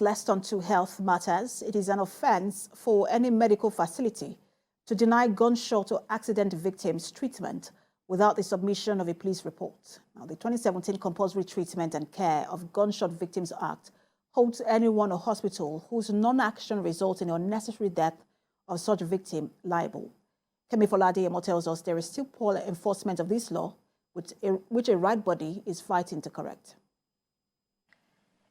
Lest onto health matters, it is an offense for any medical facility to deny gunshot or accident victims treatment without the submission of a police report. Now, the 2017 Compulsory Treatment and Care of Gunshot Victims Act holds anyone or hospital whose non-action results in the unnecessary death of such victim liable. Kemi Foladeyemo tells us there is still poor enforcement of this law, which a right body is fighting to correct.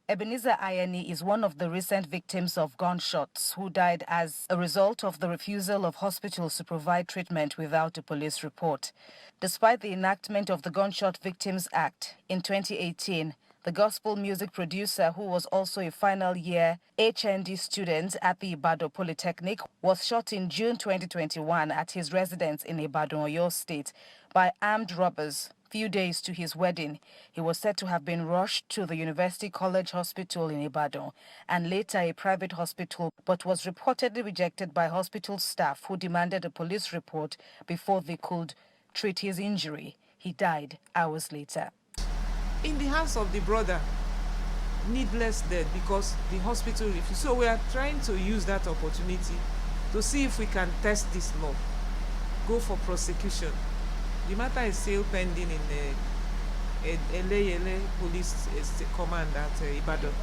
Ebenezer Ayeni is one of the recent victims of gunshots who died as a result of the refusal of hospitals to provide treatment without a police report. Despite the enactment of the Gunshot Victims Act in 2018, the gospel music producer, who was also a final year HND student at the Ibadan Polytechnic, was shot in June 2021 at his residence in Ibadan, Oyo State, by armed robbers. Few days to his wedding, he was said to have been rushed to the University College Hospital in Ibadan and later a private hospital, but was reportedly rejected by hospital staff who demanded a police report before they could treat his injury. He died hours later. In the hands of the brother, needless death because the hospital refused. So we are trying to use that opportunity to see if we can test this law, go for prosecution. The matter is still pending in the LA Police Command at Ibadan.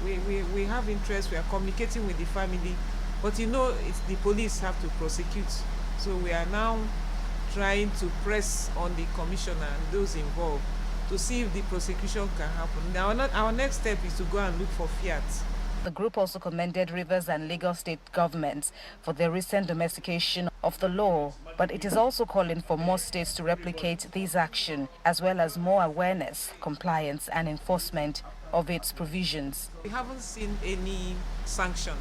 We have interest, we are communicating with the family, but you know, the police have to prosecute. So we are now trying to press on the commissioner and those involved to see if the prosecution can happen. Now, our next step is to go and look for fiat. The group also commended Rivers and Lagos state governments for their recent domestication of the law, but it is also calling for more states to replicate this action, as well as more awareness, compliance and enforcement of its provisions. We haven't seen any sanction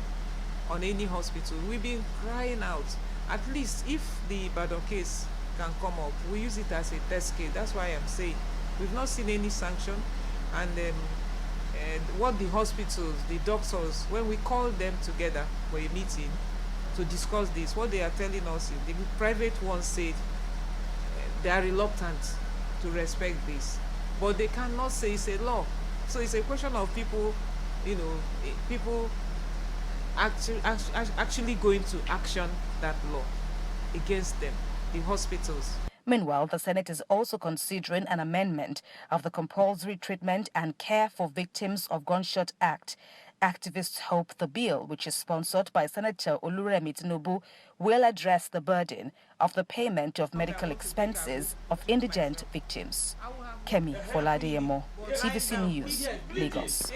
on any hospital. We've been crying out, at least if the Ibadan case can come up, we use it as a test case. That's why I'm saying we've not seen any sanction, and what the hospitals, the doctors, when we call them together for a meeting to discuss this, what they are telling us is the private ones said they are reluctant to respect this, but they cannot say it's a law. So it's a question of people, you know, people actually going to action that law against them, the hospitals. Meanwhile, the Senate is also considering an amendment of the Compulsory Treatment and Care for Victims of Gunshot Act. Activists hope the bill, which is sponsored by Senator Oluremi Tinubu, will address the burden of the payment of medical expenses of indigent victims. Kemi Foladeyemo, TVC News, Lagos.